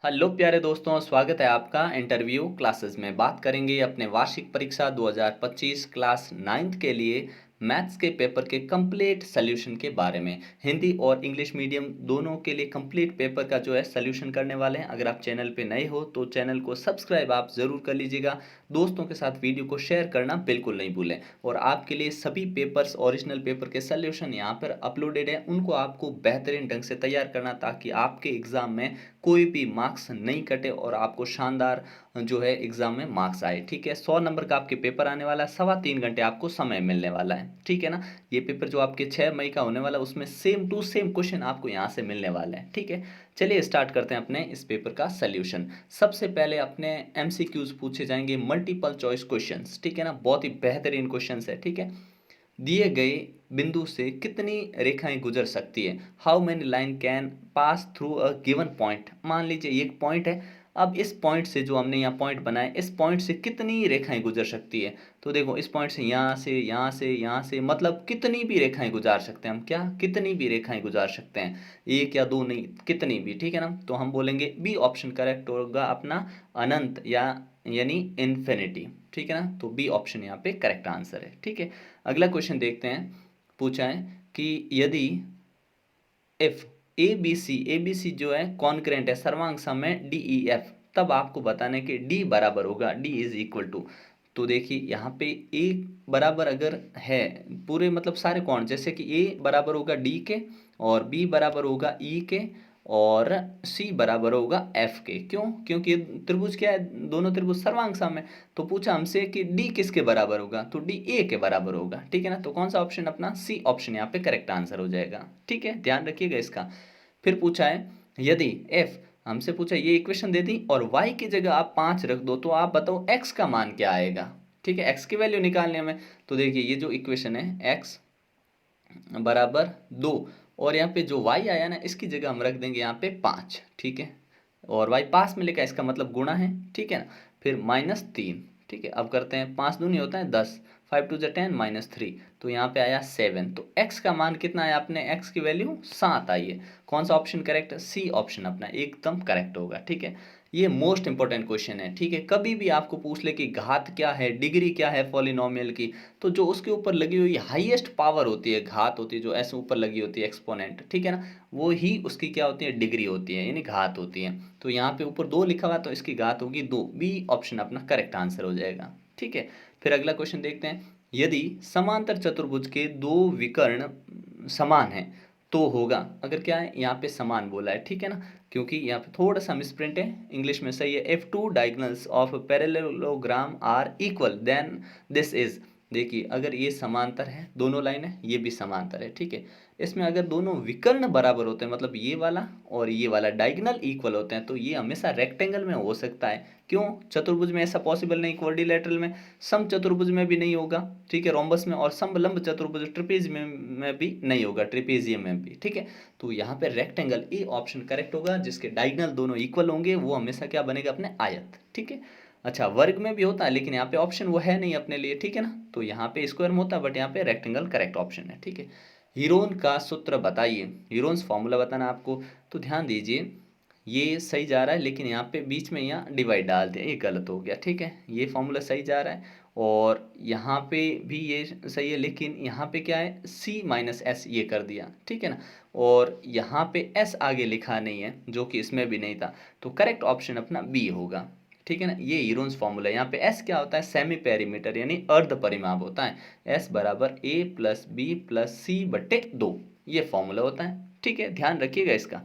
Hello प्यारे दोस्तों, स्वागत है आपका इंटरव्यू क्लासेस में। बात करेंगे अपने वार्षिक परीक्षा 2025 क्लास 9th के लिए मैथ्स के पेपर के कंप्लीट सॉल्यूशन के बारे में। हिंदी और इंग्लिश मीडियम दोनों के लिए कंप्लीट पेपर का जो है सॉल्यूशन करने वाले हैं। अगर आप चैनल पे नए हो तो चैनल को सब्सक्राइब आप ज़रूर कर लीजिएगा। दोस्तों के साथ वीडियो को शेयर करना बिल्कुल नहीं भूलें। और आपके लिए सभी पेपर्स, ओरिजिनल पेपर के सॉल्यूशन यहाँ पर अपलोडेड है, उनको आपको बेहतरीन ढंग से तैयार करना ताकि आपके एग्ज़ाम में कोई भी मार्क्स नहीं कटे और आपको शानदार जो है एग्जाम में मार्क्स आए। ठीक है, 100 नंबर का आपके पेपर आने वाला है, 3.25 घंटे आपको समय मिलने वाला है। ठीक है ना। ये पेपर जो आपके 6 मई का होने वाला है उसमें सेम टू सेम क्वेश्चन आपको यहाँ से मिलने वाले हैं। ठीक है, चलिए स्टार्ट करते हैं अपने इस पेपर का सल्यूशन। सबसे पहले अपने एमसीक्यूज पूछे जाएंगे, मल्टीपल चॉइस क्वेश्चंस। ठीक है ना, बहुत ही बेहतरीन क्वेश्चंस है। ठीक है, दिए गए बिंदु से कितनी रेखाएं गुजर सकती है। How many line can pass through a given point. मान लीजिए एक पॉइंट है, अब इस पॉइंट से जो हमने यहाँ पॉइंट बनाया, इस पॉइंट से कितनी रेखाएं गुजर सकती है। तो देखो, इस पॉइंट से यहाँ से यहाँ से यहाँ से, मतलब कितनी भी रेखाएं गुजार सकते हैं हम। क्या कितनी भी रेखाएं गुजार सकते हैं, एक या दो नहीं, कितनी भी। ठीक है ना, तो हम बोलेंगे बी ऑप्शन करेक्ट होगा अपना, अनंत या यानी इन्फिनिटी। ठीक है ना, तो बी ऑप्शन यहाँ पे करेक्ट आंसर है। ठीक है, अगला क्वेश्चन देखते हैं। पूछा है कि यदि इफ ए बी सी जो है कॉन्करेंट है, सर्वांग सम है डी ई एफ, तब आपको बताना है कि डी बराबर होगा, डी इज इक्वल टू। तो देखिए यहाँ पे ए बराबर अगर है, पूरे मतलब सारे कौन, जैसे कि ए बराबर होगा डी के, और बी बराबर होगा ई के, और सी बराबर होगा एफ के। क्यों? क्योंकि ये त्रिभुज क्या है, दोनों त्रिभुज सर्वांग सम है। तो पूछा हमसे कि डी किसके बराबर होगा, तो डी ए के बराबर होगा। ठीक है ना, तो कौन सा ऑप्शन अपना, सी ऑप्शन यहाँ पे करेक्ट आंसर हो जाएगा। ठीक है, ध्यान रखिएगा इसका। फिर पूछा है यदि एफ, हमसे पूछा ये इक्वेशन दे दी और y की जगह आप 5 रख दो, तो आप बताओ x का मान क्या आएगा। ठीक है, x की वैल्यू निकालनी है हमें। तो देखिए ये जो इक्वेशन है, x बराबर 2, और यहाँ पे जो y आया ना, इसकी जगह हम रख देंगे यहाँ पे 5। ठीक है, और y पास में लिखा है, इसका मतलब गुणा है। ठीक है ना, फिर -3। ठीक है, अब करते हैं, 5 दूनी होता है 10, 5 टू ज 10, -3, तो यहाँ पे आया 7। तो x का मान कितना आया अपने, x की वैल्यू 7 आई है। कौन सा ऑप्शन करेक्ट है, सी ऑप्शन अपना एकदम करेक्ट होगा। ठीक है, ये मोस्ट इंपॉर्टेंट क्वेश्चन है। ठीक है, कभी भी आपको पूछ ले कि घात क्या है, डिग्री क्या है पॉलिनोमियल की, तो जो उसके ऊपर लगी हुई हाईएस्ट पावर होती है, घात होती है, जो ऐसे ऊपर लगी होती है एक्सपोनेंट, ठीक है ना, वो ही उसकी क्या होती है, डिग्री होती है, यानी घात होती है। तो यहाँ पे ऊपर 2 लिखा हुआ है, तो इसकी घात होगी 2, बी ऑप्शन अपना करेक्ट आंसर हो जाएगा। ठीक है, फिर अगला क्वेश्चन देखते हैं। यदि समांतर चतुर्भुज के दो विकर्ण समान हैं तो होगा, अगर क्या है यहाँ पे समान बोला है। ठीक है ना, क्योंकि यहाँ पे थोड़ा सा मिसप्रिंट है, इंग्लिश में सही है, if two diagonals of parallelogram are equal then this is. देखिए अगर ये समांतर है, दोनों लाइन है, ये भी समांतर है। ठीक है, इसमें अगर दोनों विकर्ण बराबर होते हैं, मतलब ये वाला और ये वाला डायगोनल इक्वल होते हैं, तो ये हमेशा रेक्टेंगल में हो सकता है। क्यों? चतुर्भुज में ऐसा पॉसिबल नहीं, क्वाड्रिलेटरल में, सम चतुर्भुज में भी नहीं होगा। ठीक है, रोम्बस में, और समलंब चतुर्भुज ट्रिपेज में भी नहीं होगा, ट्रिपेजियम में भी। ठीक है, तो यहाँ पे रेक्टेंगल ए ऑप्शन करेक्ट होगा, जिसके डायगोनल दोनों इक्वल होंगे, वो हमेशा क्या बनेगा अपने, आयत। ठीक है, अच्छा वर्ग में भी होता है, लेकिन यहाँ पे ऑप्शन वो है नहीं अपने लिए। ठीक है ना, तो यहाँ पे स्क्वायर में होता है, बट यहाँ पे रेक्टेंगल करेक्ट ऑप्शन है। ठीक है, हीरोन का सूत्र बताइए, हीरोन्स फॉर्मूला बताना आपको। तो ध्यान दीजिए, ये सही जा रहा है, लेकिन यहाँ पे बीच में यहाँ डिवाइड डाल दिया, ये गलत हो गया। ठीक है, ये फॉर्मूला सही जा रहा है, और यहाँ पे भी ये सही है, लेकिन यहाँ पे क्या है, c माइनस एस ये कर दिया। ठीक है ना, और यहाँ पे s आगे लिखा नहीं है, जो कि इसमें भी नहीं था, तो करेक्ट ऑप्शन अपना बी होगा। ठीक है ना, ये हीरोन्स फॉर्मूला। यहाँ पे s क्या होता है, सेमी पेरीमीटर यानी अर्ध परिमाप होता है, s बराबर a प्लस बी प्लस सी बटे 2, ये फॉर्मूला होता है। ठीक है, ध्यान रखिएगा इसका।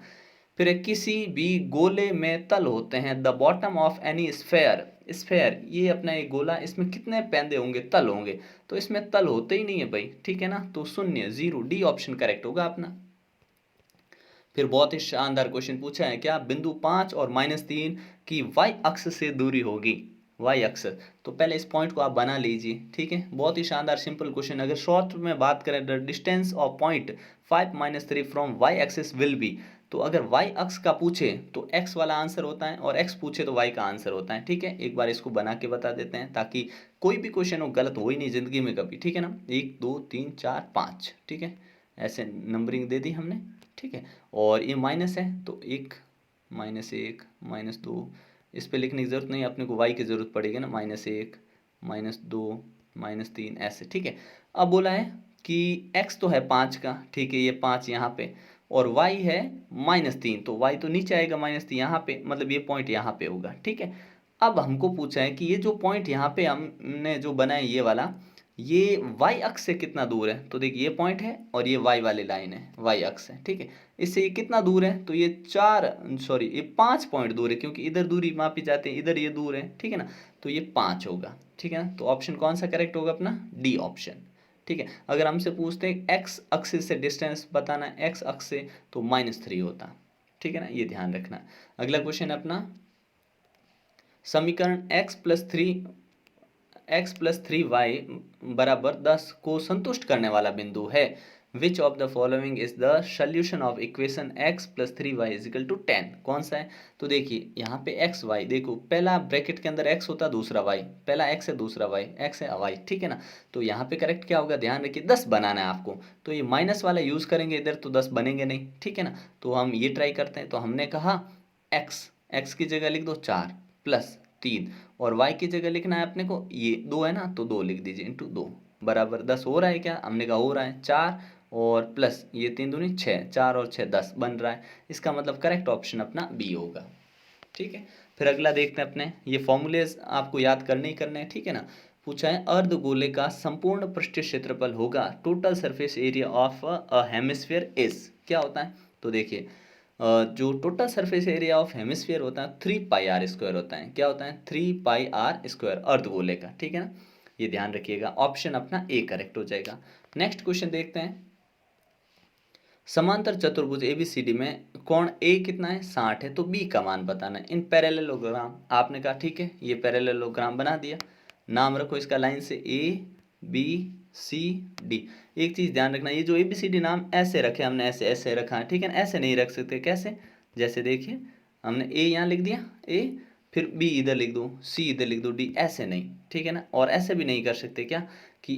फिर किसी भी गोले में तल होते हैं, the bottom of any sphere, sphere ये अपना एक गोला, इसमें कितने पैंदे होंगे, तल होंगे, तो इसमें तल होते ही नहीं है भाई। ठीक है ना, तो 0, 0, डी ऑप्शन करेक्ट होगा अपना। फिर बहुत ही शानदार क्वेश्चन पूछा है, क्या बिंदु 5 और -3 की वाई अक्ष से दूरी होगी, वाई अक्ष। तो पहले इस पॉइंट को आप बना लीजिए। ठीक है, बहुत ही शानदार सिंपल क्वेश्चन। अगर शॉर्ट में बात करें, the distance of point 5 - 3 from Y axis will be, तो अगर वाई अक्ष का पूछे तो एक्स वाला आंसर होता है, और एक्स पूछे तो वाई का आंसर होता है। ठीक है, एक बार इसको बना के बता देते हैं, ताकि कोई भी क्वेश्चन हो गलत हो ही नहीं जिंदगी में कभी। ठीक है ना, 1 2 3 4 5, ठीक है, ऐसे नंबरिंग दे दी हमने। ठीक है, और ये माइनस है, तो एक -1 -2, इस पे लिखने की ज़रूरत नहीं, अपने को y की ज़रूरत पड़ेगी ना, -1 -2 -3 ऐसे, ठीक है। अब बोला है कि x तो है 5 का, ठीक है, ये 5 यहाँ पे, और y है -3, तो y तो नीचे आएगा -3 यहाँ पे, मतलब ये पॉइंट यहाँ पे होगा, ठीक है। अब हमको पूछा है कि ये जो पॉइंट यहाँ पे हमने जो बनाया ये वाला, ये y अक्ष से कितना दूर है, तो देखिए ये पॉइंट है और ये y वाली लाइन है, y अक्ष है, ठीक है। इससे ये कितना दूर है, तो ये 5 पॉइंट दूर है, क्योंकि इधर दूरी मापी जाती है, इधर ये दूर है, ठीक है ना, तो ये 5 होगा, ठीक है ना। तो ऑप्शन कौन सा करेक्ट होगा अपना, डी ऑप्शन, ठीक है। अगर हमसे पूछते हैं एक्स अक्ष से डिस्टेंस बताना, एक्स अक्ष से, तो -3 होता, ठीक है ना, ये ध्यान रखना। अगला क्वेश्चन है अपना, समीकरण x+3y बराबर 10 को संतुष्ट करने वाला बिंदु है। Which of the following is the solution of equation x+3y is equal to 10, कौन सा है, तो देखिए यहाँ पे x y, देखो पहला ब्रैकेट के अंदर x होता, दूसरा y, पहला x है दूसरा y, x है y, ठीक है ना। तो यहाँ पे करेक्ट क्या होगा, ध्यान रखिए 10 बनाना है आपको, तो ये माइनस वाला यूज करेंगे इधर, तो 10 बनेंगे नहीं, ठीक है ना। तो हम ये ट्राई करते हैं, तो हमने कहा x की जगह लिख दो 4 +3, और y की जगह लिखना है अपने को, ये 2 है ना, तो 2 लिख दीजिए, इंटू 2 बराबर 10 हो रहा है क्या, हमने कहा हो रहा है, 4 और प्लस ये 3 दूनी 6, 4 और 6 10 बन रहा है, इसका मतलब करेक्ट ऑप्शन अपना बी होगा, ठीक है। फिर अगला देखते हैं अपने, ये फॉर्मूलेज आपको याद करने ही करने हैं, ठीक है ना। पूछा है अर्धगोले का संपूर्ण पृष्ठीय क्षेत्रफल होगा total surface area of a hemisphere is, क्या होता है, तो देखिए जो total surface area of hemisphere होता है 3πr² होता है, क्या होता है 3πr² अर्धगोले का, ठीक है ना, ये ध्यान रखिएगा, ऑप्शन अपना ए करेक्ट हो जाएगा। नेक्स्ट क्वेश्चन देखते हैं, समांतर चतुर्भुज एबीसीडी में कोण ए कितना है 60 है, तो बी का मान बताना है इन पैरेललोग्राम, आपने कहा ठीक है, ये पैरेललोग्राम बना दिया, नाम रखो इसका लाइन से ABCD। एक चीज ध्यान रखना, ये जो ABCD नाम ऐसे रखे हमने, ऐसे ऐसे रखा है, ठीक है ना, ऐसे नहीं रख सकते, कैसे, जैसे देखिए हमने ए यहाँ लिख दिया, ए फिर बी इधर लिख दो, सी इधर लिख दो, डी, ऐसे नहीं, ठीक है ना। और ऐसे भी नहीं कर सकते क्या, कि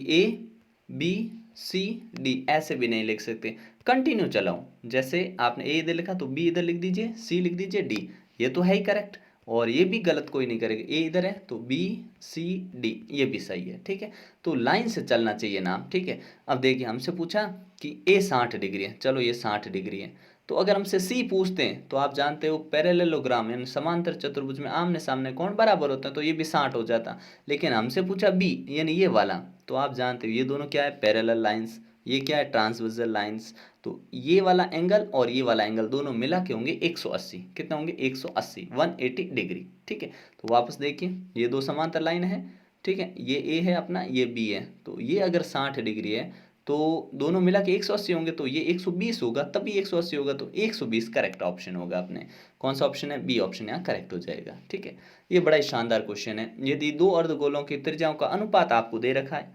ABCD ऐसे भी नहीं लिख सकते, कंटिन्यू चलाओ, जैसे आपने ए इधर लिखा तो बी इधर लिख दीजिए, सी लिख दीजिए, डी, ये तो है ही करेक्ट, और ये भी गलत कोई नहीं करेगा, ए इधर है तो BCD ये भी सही है, ठीक है। तो लाइन से चलना चाहिए नाम, ठीक है। अब देखिए हमसे पूछा कि ए 60 डिग्री है, चलो ये 60 डिग्री है, तो अगर हमसे सी पूछते हैं, तो आप जानते हो पैरेललोग्राम यानी समांतर चतुर्भुज में आमने सामने कोण बराबर होता है, तो ये भी 60 हो जाता, लेकिन हमसे पूछा बी यानी ये वाला, तो आप जानते हो ये दोनों क्या है, पैरेलल लाइंस, ये क्या है, ट्रांसवर्सल लाइंस, तो ये वाला एंगल और ये वाला एंगल दोनों मिला के होंगे 180, कितना होंगे 180, 180 डिग्री, ठीक है। तो वापस देखिए ये दो समांतर लाइन है, ठीक है, ये ए है अपना, ये बी है, तो ये अगर 60 डिग्री है, तो दोनों मिला के 180 होंगे, तो ये 120 होगा, तभी 180 होगा, तो 120 करेक्ट ऑप्शन होगा अपने, कौन सा ऑप्शन है, बी ऑप्शन यहाँ करेक्ट हो जाएगा, ठीक है। ये बड़ा ही शानदार क्वेश्चन है, यदि दो अर्धगोलों की त्रिज्याओं का अनुपात आपको दे रखा है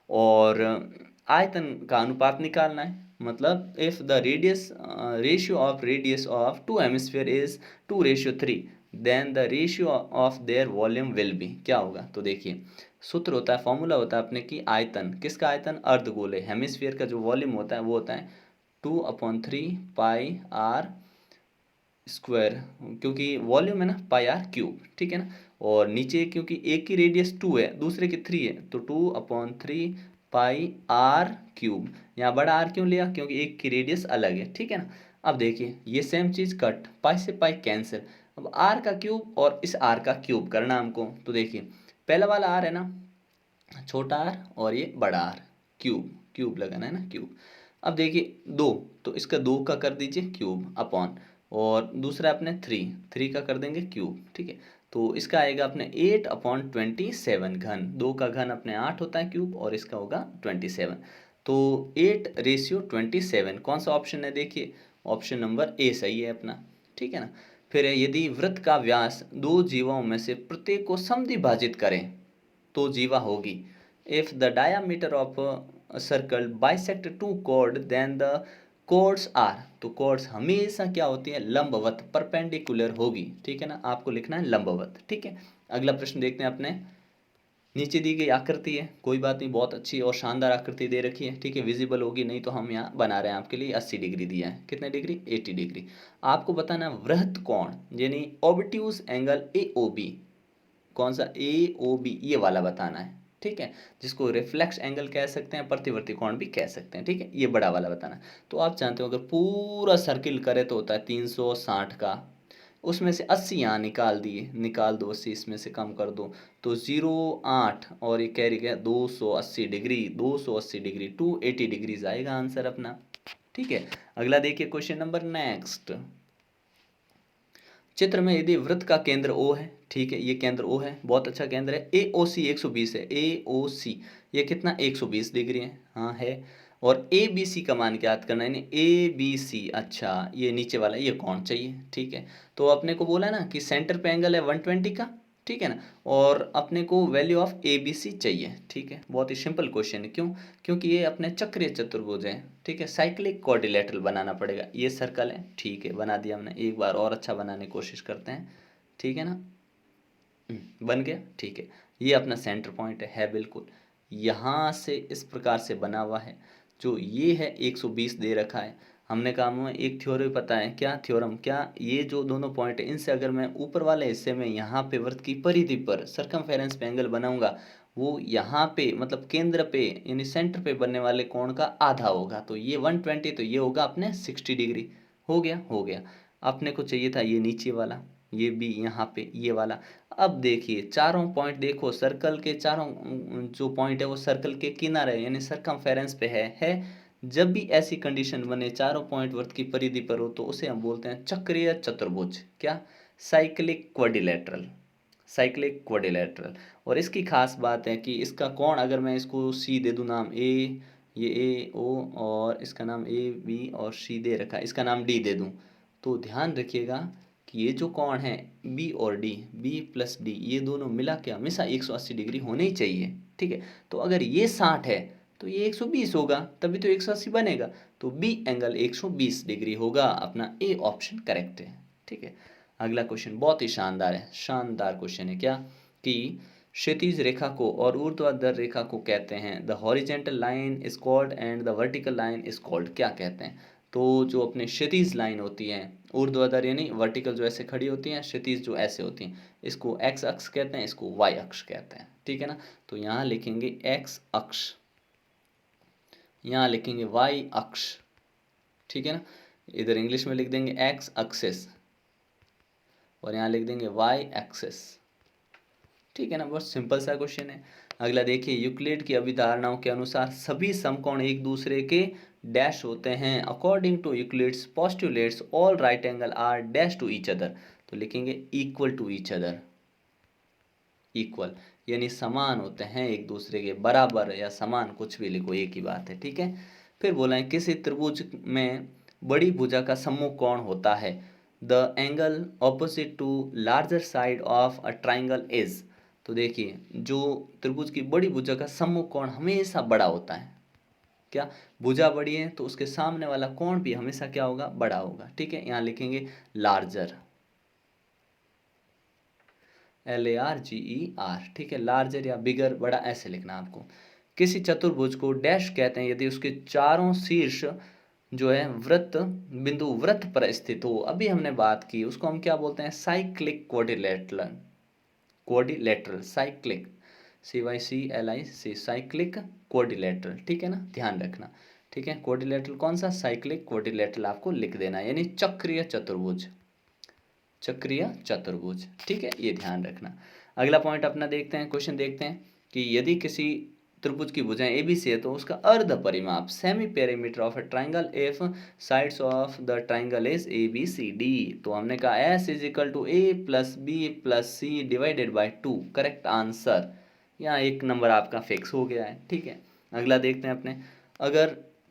और आयतन का अनुपात निकालना है, मतलब if the radius of two hemisphere is 2:3, then the ratio of their volume will be, क्या होगा, तो देखिए सूत्र होता है, फॉर्मूला होता है अपने की आयतन, किसका आयतन, अर्धगोले हेमिस्फीयर का जो वॉल्यूम होता है वो होता है 2/3πr², क्योंकि वॉल्यूम है ना πr³, ठीक है ना, और नीचे क्योंकि एक की रेडियस 2 है दूसरे की 3 है, तो 2/3πr³, यहाँ बड़ा आर क्यों लिया, क्योंकि एक की रेडियस अलग है, ठीक है ना। अब देखिए ये सेम चीज़ कट, पाई से पाई कैंसिल, अब आर का क्यूब और इस आर का क्यूब करना हमको, तो देखिए पहला वाला आर है ना, छोटा आर, और ये बड़ा आर, क्यूब क्यूब लगाना है ना, क्यूब। अब देखिए 2, तो इसका 2 का कर दीजिए क्यूब अपॉन, और दूसरा अपने 3 का कर देंगे क्यूब, ठीक है। तो इसका आएगा अपने 8/27 घन, 2 का घन अपने 8 होता है क्यूब, और इसका होगा 27, तो 8:27 कौन सा ऑप्शन है, देखिए ऑप्शन नंबर ए सही है अपना, ठीक है ना। फिर यदि वृत्त का व्यास दो जीवाओं में से प्रत्येक को समद्विभाजित करें तो जीवा होगी, if the diameter of circle bisect two chord then the chords are, तो कॉर्ड्स हमेशा क्या होती है, लंबवत परपेंडिकुलर होगी, ठीक है ना, आपको लिखना है लंबवत, ठीक है। अगला प्रश्न देखते हैं अपने, नीचे दी गई आकृति है, कोई बात नहीं, बहुत अच्छी और शानदार आकृति दे रखी है, ठीक है, विजिबल होगी नहीं तो हम यहाँ बना रहे हैं आपके लिए। 80 डिग्री दिया है, कितने डिग्री, 80 डिग्री। आपको बताना वृत्त कोण यानी obtuse angle A O B, कौन सा, ए ओ बी, ये वाला बताना है, ठीक है, जिसको रिफ्लेक्स एंगल कह सकते हैं, प्रतिवर्ती कोण भी कह सकते हैं, ठीक है, ये बड़ा वाला बताना है। तो आप जानते हो अगर पूरा सर्किल करे तो होता है 360 का, उसमें से 80 यहाँ निकाल दिए, निकाल दो 80, इसमें से कम कर दो तो 0.8 और ये कैरी गया 280 डिग्री, 280 डिग्री, 280 डिग्रीज आएगा आंसर अपना, ठीक है। अगला देखिए क्वेश्चन नंबर नेक्स्ट। चित्र में यदि वृत्त का केंद्र ओ है, ठीक है, ये केंद्र ओ है, बहुत अच्छा केंद्र है, ए ओ सी 120 है, ए ओ सी ये कितना 120 डिग्री है, हाँ है, और ए बी सी का मान ज्ञात करना है, ए बी सी, अच्छा ये नीचे वाला ये कौन चाहिए, ठीक है। तो अपने को बोला ना कि सेंटर पे एंगल है 120 का, ठीक है ना, और अपने को value of A B C चाहिए, ठीक है, बहुत ही सिंपल क्वेश्चन है, क्यों, क्योंकि ये अपने चक्रीय चतुर्भुज है, ठीक है, साइक्लिक क्वाड्रिलेटरल बनाना पड़ेगा, ये सर्कल है, ठीक है, बना दिया हमने, एक बार और अच्छा बनाने की कोशिश करते हैं, ठीक है ना, बन गया, ठीक है, ये अपना सेंटर पॉइंट है बिल्कुल, यहाँ से इस प्रकार से बना हुआ है, जो ये है 120 दे रखा है, हमने कहा हमें एक थ्योरम पता है, क्या थ्योरम, क्या, ये जो दोनों पॉइंट है इनसे अगर मैं ऊपर वाले हिस्से में यहाँ पे वृत्त की परिधि पर सरकमफेरेंस पे एंगल बनाऊंगा, वो यहाँ पे मतलब केंद्र पे यानी सेंटर पे बनने वाले कोण का आधा होगा, तो ये 120, तो ये होगा अपने 60 डिग्री, हो गया, हो गया। अपने को चाहिए था ये नीचे वाला, ये भी यहाँ पे ये वाला। अब देखिए चारों पॉइंट देखो, सर्कल के चारों जो पॉइंट है वो सर्कल के किनारे यानी सरकमफेरेंस पे है। जब भी ऐसी कंडीशन बने चारों पॉइंट वृत्त की परिधि पर हो तो उसे हम बोलते हैं चक्रीय चतुर्भुज, क्या, साइक्लिक क्वाड्रिलेटरल, साइक्लिक क्वाड्रिलेटरल। और इसकी खास बात है कि इसका कोण अगर मैं इसको सी दे दूं नाम ए, ये ए ओ और इसका नाम ए बी और सी दे रखा है, इसका नाम डी दे दूं, तो ध्यान रखिएगा कि ये जो कोण है बी और डी, बी प्लस डी, ये दोनों मिला के हमेशा 180 डिग्री होने ही चाहिए, ठीक है। तो अगर ये 60 है तो ये 120 होगा, तभी तो 180 बनेगा, तो बी एंगल 120 डिग्री होगा, अपना ए ऑप्शन करेक्ट है, ठीक है। अगला क्वेश्चन बहुत ही शानदार है, शानदार क्वेश्चन है, क्या कि क्षैतिज रेखा को और ऊर्ध्वाधर रेखा को कहते हैं, the horizontal line is called and the vertical line is called, क्या कहते हैं। तो जो अपने क्षैतिज लाइन होती है, ऊर्ध्वाधर यानी वर्टिकल जो ऐसे खड़ी होती हैं, क्षैतिज जो ऐसे होती हैं, इसको एक्स अक्ष कहते हैं, इसको वाई अक्ष कहते हैं, ठीक है ना। तो यहाँ लिखेंगे एक्स अक्ष, यहाँ लिखेंगे वाई अक्ष, ठीक है ना, इधर इंग्लिश में लिख देंगे एक्स एक्सिस और यहाँ लिख देंगे वाई एक्सिस, ठीक है ना, बहुत सिंपल सा क्वेश्चन है। अगला देखिए, यूक्लिड की अभिधारणाओं के अनुसार सभी समकोण एक दूसरे के डैश होते हैं, according to Euclid's postulates all right angle are dash to each other, तो लिखेंगे equal to each other, equal यानी समान होते हैं एक दूसरे के, बराबर या समान कुछ भी लिखो एक ही बात है, ठीक है। फिर बोला है किसी त्रिभुज में बड़ी भुजा का सम्मुख कोण होता है, the angle opposite to larger side of a triangle is, तो देखिए जो त्रिभुज की बड़ी भुजा का सम्मुख कोण हमेशा बड़ा होता है, क्या, भुजा बड़ी है तो उसके सामने वाला कोण भी हमेशा क्या होगा, बड़ा होगा, ठीक है। यहाँ लिखेंगे लार्जर, LARGER, ठीक है, लार्जर या बिगर, बड़ा, ऐसे लिखना आपको। किसी चतुर्भुज को डैश कहते हैं यदि उसके चारों शीर्ष जो है वृत्त बिंदु वृत्त पर स्थित हो, अभी हमने बात की, उसको हम क्या बोलते हैं, cyclic quadrilateral, quadrilateral cyclic, CYCLIC, cyclic quadrilateral, ठीक है ना, ध्यान रखना, ठीक है। क्वाड्रिलेटरल कौन सा, साइक्लिक क्वाड्रिलेटरल आपको लिख देना, यानी चक्रीय चतुर्भुज, चक्रीय चतुर्भुज, ठीक है, ये ध्यान रखना। अगला पॉइंट अपना देखते हैं, क्वेश्चन देखते हैं कि यदि किसी त्रिभुज की भुजाएं ABC है तो उसका अर्ध परिमाप semi perimeter of a triangle if sides of the triangle is ABCD, तो हमने कहा S is equal to A plus B plus C divided by 2, correct answer, यहाँ एक नंबर आपका फिक्स हो गया है, ठीक है। अगला देखते हैं अपने, अगर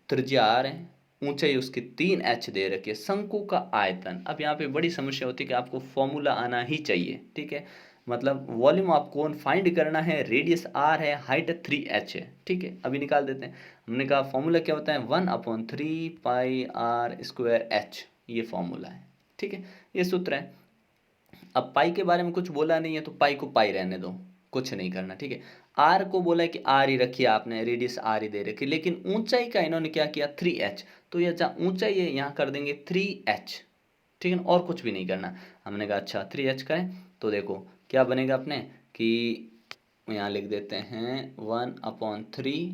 त्रिज्या R है, ऊंचाई उसकी 3h दे रखी है, शंकु का आयतन, अब यहाँ पे बड़ी समस्या होती है कि आपको फॉर्मूला आना ही चाहिए, ठीक है, मतलब वॉल्यूम ऑफ कोन फाइंड करना है, रेडियस r है, हाइट 3h है, ठीक है, अभी निकाल देते हैं। हमने कहा फॉर्मूला क्या होता है, 1/3πr²h, ये फॉर्मूला है, ठीक है, ये सूत्र है। अब पाई के बारे में कुछ बोला नहीं है तो पाई को पाई रहने दो, कुछ नहीं करना, ठीक है। आर को बोला है कि आर ही रखिए आपने, रेडियस आर ही दे रखी, लेकिन ऊंचाई का इन्होंने क्या किया 3h, तो ये जहाँ ऊंचाई है यहाँ कर देंगे 3h, ठीक है ना, और कुछ भी नहीं करना। हमने कहा अच्छा 3h करें, तो देखो क्या बनेगा अपने कि यहाँ लिख देते हैं 1/3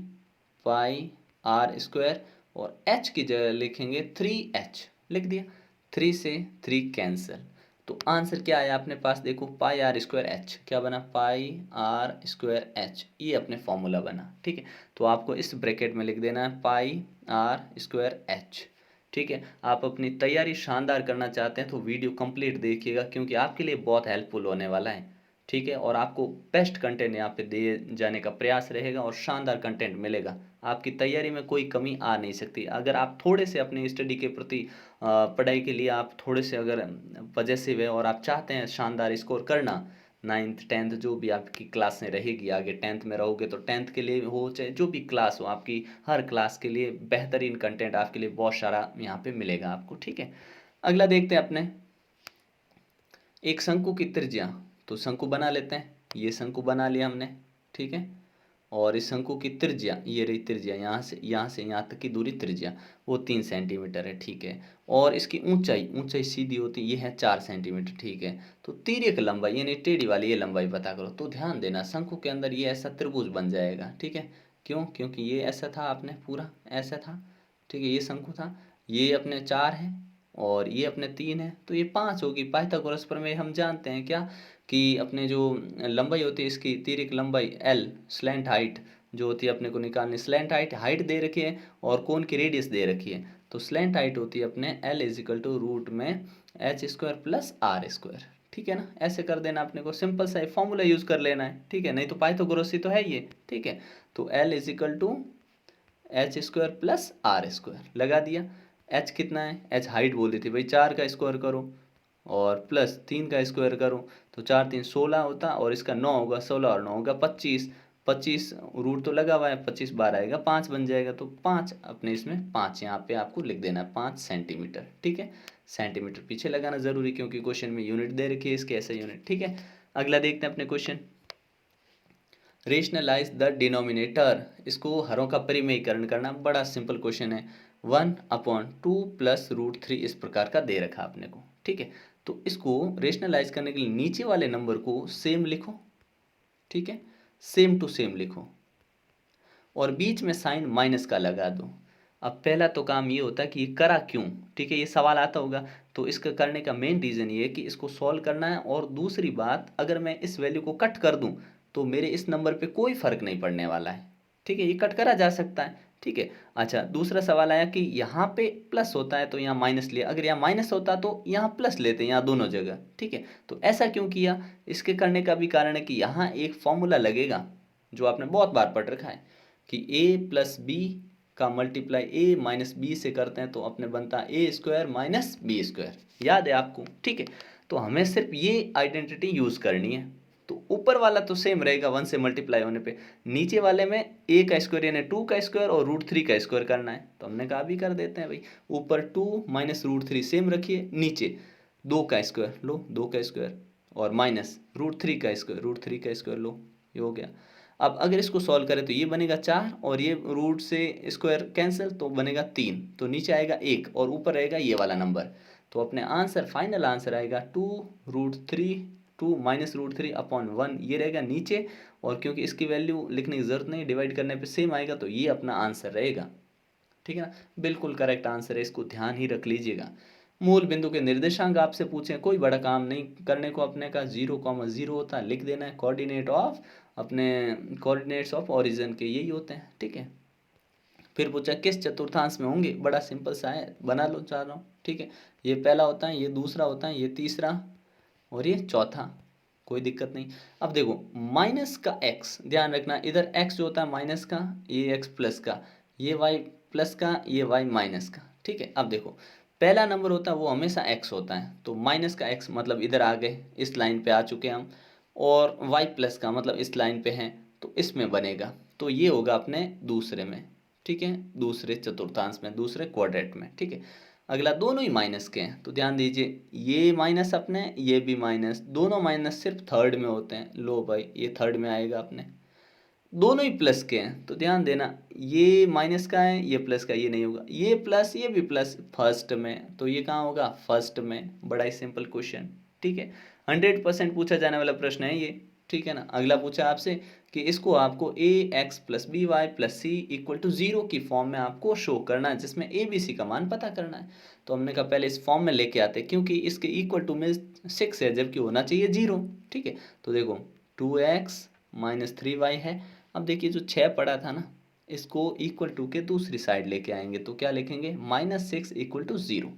पाई r² और h की जगह लिखेंगे 3h, लिख दिया। 3 से 3 कैंसिल, तो आंसर क्या आया अपने पास, देखो πr²h, क्या बना πr²h, ये अपने फॉर्मूला बना, ठीक है। तो आपको इस ब्रैकेट में लिख देना है πr²h, ठीक है। आप अपनी तैयारी शानदार करना चाहते हैं तो वीडियो कंप्लीट देखिएगा, क्योंकि आपके लिए बहुत हेल्पफुल होने वाला है, ठीक है। और आपको बेस्ट कंटेंट यहाँ पे दिए जाने का प्रयास रहेगा और शानदार कंटेंट मिलेगा। आपकी तैयारी में कोई कमी आ नहीं सकती अगर आप थोड़े से अपनी स्टडी के प्रति पढ़ाई के लिए आप थोड़े से अगर पजेसिव है और आप चाहते हैं शानदार स्कोर करना, नाइन्थ टेंथ जो भी आपकी क्लासें रहेगी, आगे टेंथ में रहोगे तो टेंथ के लिए हो चाहे जो भी क्लास हो आपकी, हर क्लास के लिए बेहतरीन कंटेंट आपके लिए बहुत सारा यहाँ पे मिलेगा आपको, ठीक है। अगला देखते हैं अपने एक शंकु की त्रिज्या, तो शंकु बना लेते हैं, ये शंकु बना लिया हमने, ठीक है। और इस शंकु की त्रिज्या, ये रही त्रिज्या, यहाँ से यहाँ तक की दूरी त्रिज्या वो 3 सेंटीमीटर है, ठीक है। और इसकी ऊंचाई, ऊंचाई सीधी होती ये है 4 सेंटीमीटर, ठीक है। तो तिर्यक लंबाई यानी टेढ़ी वाली ये लंबाई पता करो, तो ध्यान देना शंकु के अंदर ये ऐसा त्रिभुज बन जाएगा, ठीक है। क्यों, क्योंकि ये ऐसा था आपने पूरा ऐसा था, ठीक है, ये शंकु था, ये अपने 4 है और ये अपने 3 है, तो ये 5 होगी। पाइथागोरस प्रमेय हम जानते हैं क्या कि अपने जो लंबाई होती है इसकी तिर्यक लंबाई एल, स्लैंट हाइट जो होती है अपने को निकालनी, स्लैंट हाइट हाइट दे रखी है और कोण की रेडियस दे रखी है, तो स्लैंट हाइट होती है अपने एल इजिकल टू रूट में h² प्लस r², ठीक है ना। ऐसे कर देना, अपने को सिंपल सा फॉर्मूला यूज कर लेना है, ठीक है, नहीं तो पाइथागोरस ही तो है ये, ठीक है। तो L is equal to h² plus r² लगा दिया। h कितना है, h हाइट बोल दी थी भाई, 4 का स्क्वायर करो और प्लस 3 का स्क्वायर करो, तो 4 3 16 होता और इसका 9 होगा, 16 और 9 होगा 25, 25 रूट तो लगा हुआ है, 25 बार आएगा 5 बन जाएगा, तो 5 अपने इसमें 5 यहाँ पे आपको लिख देना है 5 सेंटीमीटर, ठीक है। सेंटीमीटर पीछे लगाना जरूरी, क्योंकि क्वेश्चन में यूनिट दे रखी है इसके ऐसे यूनिट, ठीक है। अगला देखते हैं अपने क्वेश्चन, रेशनलाइज द डिनोमिनेटर, इसको हरों का परिमेयीकरण करना, बड़ा सिंपल क्वेश्चन है। 1/2 प्लस √3 इस प्रकार का दे रखा आपने को, ठीक है। तो इसको रेशनलाइज करने के लिए नीचे वाले नंबर को सेम लिखो, ठीक है, सेम टू सेम लिखो और बीच में साइन माइनस का लगा दो। अब पहला तो काम ये होता है कि ये करा क्यों, ठीक है, ये सवाल आता होगा, तो इसका करने का मेन रीज़न ये है कि इसको सॉल्व करना है। और दूसरी बात, अगर मैं इस वैल्यू को कट कर दूं तो मेरे इस नंबर पे कोई फर्क नहीं पड़ने वाला है, ठीक है, ये कट करा जा सकता है, ठीक है। अच्छा, दूसरा सवाल आया कि यहाँ पे प्लस होता है तो यहाँ माइनस लिया, अगर यहाँ माइनस होता तो यहाँ प्लस लेते, यहाँ दोनों जगह, ठीक है। तो ऐसा क्यों किया, इसके करने का भी कारण है कि यहाँ एक फॉर्मूला लगेगा जो आपने बहुत बार पढ़ रखा है कि a प्लस बी का मल्टीप्लाई a माइनस बी से करते हैं तो अपने बनता है a² माइनस b², याद है आपको, ठीक है। तो हमें सिर्फ ये आइडेंटिटी यूज करनी है, तो ऊपर वाला तो सेम रहेगा 1 से मल्टीप्लाई होने पे, नीचे वाले में a का स्क्वायर यानी 2 का स्क्वायर और √3 का स्क्वायर करना है, तो हमने कहा भी कर देते हैं भाई। ऊपर 2 माइनस √3 सेम रखिए, नीचे 2 का स्क्वायर लो, 2 का स्क्वायर और माइनस √3 का स्क्वायर, √3 का स्क्वायर लो, ये हो गया। अब अगर इसको सॉल्व करें तो ये बनेगा 4 और ये रूट से स्क्वायर कैंसिल तो बनेगा 3, तो नीचे आएगा 1 और ऊपर रहेगा ये वाला नंबर, तो अपने आंसर फाइनल आंसर आएगा 2√3, 2 माइनस √3/1, ये रहेगा नीचे। और क्योंकि इसकी वैल्यू लिखने की जरूरत नहीं, डिवाइड करने पे सेम आएगा, तो ये अपना आंसर रहेगा, ठीक है ना, बिल्कुल करेक्ट आंसर है, इसको ध्यान ही रख लीजिएगा। मूल बिंदु के निर्देशांक आपसे पूछें, कोई बड़ा काम नहीं करने को, अपने का 0,0 होता है, लिख देना है। कोऑर्डिनेट ऑफ अपने कोऑर्डिनेट्स ऑफ ओरिजिन के यही होते हैं, ठीक है। फिर पूछा किस चतुर्थांश में होंगे, बड़ा सिंपल सा है, बना लो चाह रहा हूँ, ठीक है। ये पहला होता है, ये दूसरा होता है, ये तीसरा और ये चौथा, कोई दिक्कत नहीं। अब देखो माइनस का x, ध्यान रखना इधर x जो होता है माइनस का, ये x प्लस का, ये y प्लस का, ये y माइनस का, ठीक है। अब देखो पहला नंबर होता है वो हमेशा x होता है, तो माइनस का x मतलब इधर आ गए, इस लाइन पे आ चुके हैं हम, और y प्लस का मतलब इस लाइन पे हैं, तो इसमें बनेगा, तो ये होगा अपने दूसरे में, ठीक है, दूसरे चतुर्थांश में, दूसरे क्वाड्रेंट में, ठीक है। अगला दोनों ही माइनस के हैं, तो ध्यान दीजिए ये माइनस अपने, ये भी माइनस, दोनों माइनस सिर्फ थर्ड में होते हैं। लो भाई ये थर्ड में आएगा अपने। दोनों ही प्लस के हैं तो ध्यान देना, ये माइनस का है, ये प्लस का, ये नहीं होगा। ये प्लस, ये भी प्लस फर्स्ट में, तो ये कहाँ होगा? फर्स्ट में। बड़ा ही सिंपल क्वेश्चन, ठीक है। 100% पूछा जाने वाला प्रश्न है ये, ठीक है ना। अगला पूछा आपसे कि इसको आपको A X plus B Y plus C equal to zero की फॉर्म में आपको शो करना है, जिसमें ए बी सी का मान पता करना है। तो हमने कहा पहले इस फॉर्म में लेके आते, क्योंकि इसके इक्वल टू में 6 है, जबकि होना चाहिए 0, ठीक है। तो देखो 2x माइनस 3y है। अब देखिए जो 6 पड़ा था ना, इसको इक्वल टू के दूसरी साइड लेके आएंगे, तो क्या लिखेंगे? -6 इक्वल टू 0।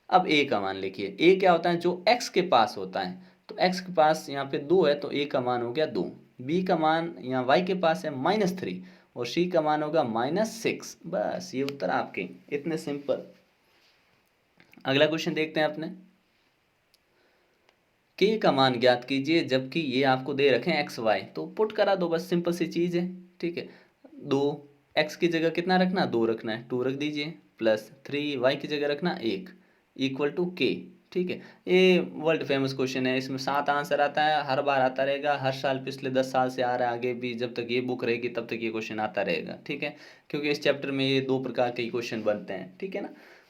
अब a का मान लिखिए। a क्या होता है? जो x के पास होता है, तो x के पास यहाँ पे 2 है, तो a का मान हो गया 2। b का मान यहाँ y के पास है -3, और c का मान होगा -6। बस ये उत्तर आपके, इतने सिंपल। अगला क्वेश्चन देखते हैं अपने। k का मान ज्ञात कीजिए जबकि ये आपको दे रखे हैं एक्स वाई, तो पुट करा दो, बस सिंपल सी चीज़ है, ठीक है। 2, x की जगह कितना रखना? 2 रखना है, 2 रख दीजिए, प्लस 3 y की जगह रखना 1 इक्वल टू k, ठीक है। ये वर्ल्ड फेमस क्वेश्चन है, इसमें 7 आंसर आता है, हर बार आता रहेगा, हर साल पिछले 10 साल से आ रहा है, आगे भी जब तक ये बुक रहेगी तब तक ये क्वेश्चन आता रहेगा, ठीक है। क्योंकि इस चैप्टर में ये 2 प्रकार के क्वेश्चन बनते हैं, ठीक है ना।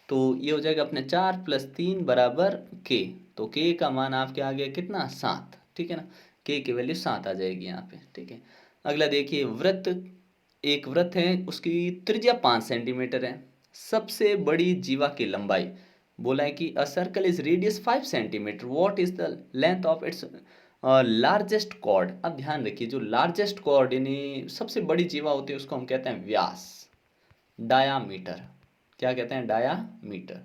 तो ये हो जाएगा अपने 4 + 3 बराबर k। तो k का मान आपके आ गया कितना? 7, ठीक है ना। k की वैल्यू 7 आ जाएगी यहाँ पे, ठीक है। अगला देखिए, वृत्त, एक वृत्त है, उसकी त्रिज्या 5 सेंटीमीटर है। सबसे बड़ी जीवा की लंबाई, बोला है कि a circle is radius 5 centimetre, what is the length of its largest chord. अब ध्यान रखिए, जो लार्जेस्ट कॉर्ड यानी सबसे बड़ी जीवा होती है, उसको हम कहते हैं व्यास, डायामीटर। क्या कहते हैं? डायामीटर,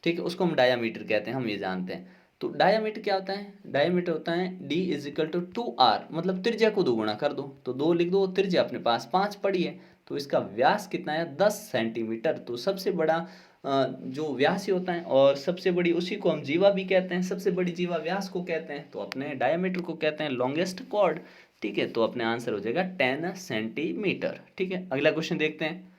ठीक है। उसको हम डायामीटर कहते हैं, हम ये जानते हैं। तो डायामीटर क्या होता है? डायामीटर होता है d इजिकल टू 2r, मतलब त्रिज्या को दोगुना कर दो, तो 2 लिख दो, त्रिज्या अपने पास 5 पड़ी है, तो इसका व्यास कितना है? 10 सेंटीमीटर। तो सबसे बड़ा जो व्यास ही होता है, और सबसे बड़ी उसी को हम जीवा भी कहते हैं, सबसे बड़ी जीवा व्यास को कहते हैं, तो अपने डायामीटर को कहते हैं लॉन्गेस्ट कॉर्ड, ठीक है। तो अपने आंसर हो जाएगा 10 सेंटीमीटर, ठीक है। अगला क्वेश्चन देखते हैं।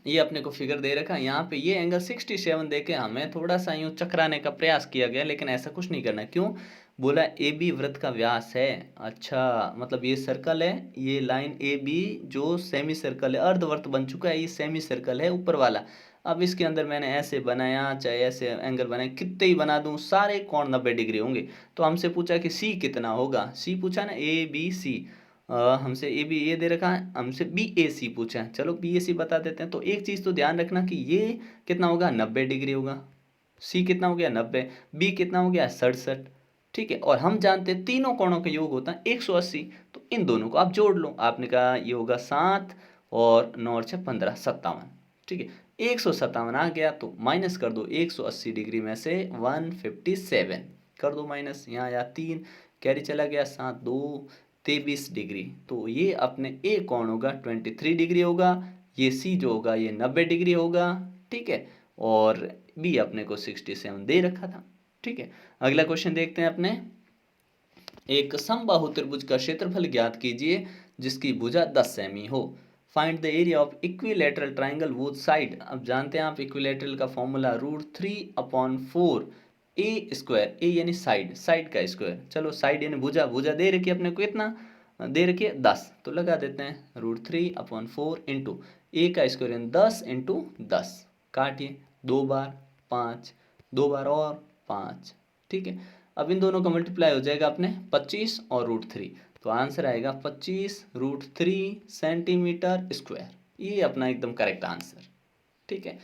ये अपने को फिगर दे रखा है यहाँ पे, ये एंगल 67 देके हमें थोड़ा सा यूं चकराने का प्रयास किया गया, लेकिन ऐसा कुछ नहीं करना। क्यों? बोला ए बी वृत्त का व्यास है। अच्छा, मतलब ये सर्कल है, ये लाइन ए बी जो सेमी सर्कल है, अर्धवृत्त बन चुका है, ये सेमी सर्कल है ऊपर वाला। अब इसके अंदर मैंने ऐसे बनाया, चाहे ऐसे एंगल बनाए, कितने ही बना दूं, सारे कोण 90 डिग्री होंगे। तो हमसे पूछा कि सी कितना होगा, सी पूछा ना, ए बी सी। हमसे ए बी ए दे रखा है, हमसे बी ए सी पूछा है, चलो बी ए सी बता देते हैं। तो एक चीज़ तो ध्यान रखना कि ये कितना होगा? 90 डिग्री होगा। सी कितना हो गया? 90। बी कितना हो गया? 67, ठीक है। और हम जानते हैं तीनों कोणों का योग होता है 180, तो इन दोनों को आप जोड़ लो। आपने कहा ये होगा 7 और 9 और 6 15, 57, ठीक है। 157 आ गया, तो माइनस कर दो 180 डिग्री में से 157 कर दो माइनस, यहाँ आया 3, कैरी चला गया 7 2 23 डिग्री। तो ये अपने ए कौन होगा? 23 डिग्री होगा। ये सी जो होगा ये 90 डिग्री होगा, ठीक है। और बी अपने को 67 दे रखा था, ठीक है। अगला क्वेश्चन देखते हैं अपने। एक समबाहु त्रिभुज का क्षेत्रफल ज्ञात कीजिए जिसकी भुजा 10 सेमी हो। Find the area of equilateral triangle both side. अब जानते हैं आप इक्विलेटरल का फॉर्मूला √3/4 ए स्क्वायर, ए यानी साइड, साइड का स्क्वायर। चलो साइड यानी भुजा, भुजा दे रखी है अपने को, इतना दे रखी है 10, तो लगा देते हैं √3/4 इंटू ए का स्क्वायर यानी 10 इंटू 10, काटिए 2 बार 5, 2 बार और 5, ठीक है। अब इन दोनों का मल्टीप्लाई हो जाएगा अपने 25 और √3, तो आंसर आएगा 25√3 सेंटीमीटर स्क्वायर। ये अपना एकदम करेक्ट आंसर, ठीक है।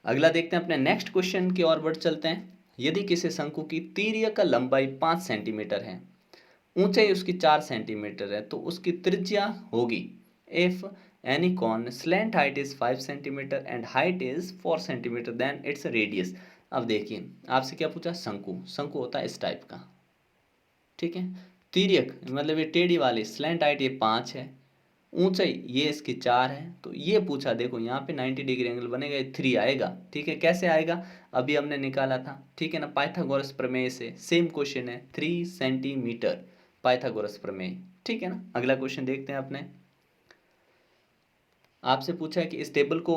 अगला देखते हैं अपने नेक्स्ट क्वेश्चन की ओर बढ़ चलते हैं। यदि किसी शंकु की तिर्यक का लंबाई 5 सेंटीमीटर है, ऊंचाई उसकी 4 सेंटीमीटर है, तो उसकी त्रिज्या होगी, if any cone slant height is 5 centimetre and height is 4 centimetre then its radius. अब देखिए आपसे क्या पूछा? शंकु, शंकु होता है इस टाइप का, ठीक है। तिर्यक मतलब ये टेढ़ी वाली, स्लैंट हाइट ये 5 है, ऊंचाई ये इसकी 4 है, तो ये पूछा, देखो यहाँ पे 90 डिग्री एंगल बनेगा, ये 3 आएगा, ठीक है। कैसे आएगा? अभी हमने निकाला था, ठीक है ना, पाइथागोरस प्रमेय से। सेम क्वेश्चन है, 3 सेंटीमीटर, पाइथागोरस प्रमेय, ठीक है ना। अगला क्वेश्चन देखते हैं अपने। आपसे पूछा है कि इस टेबल को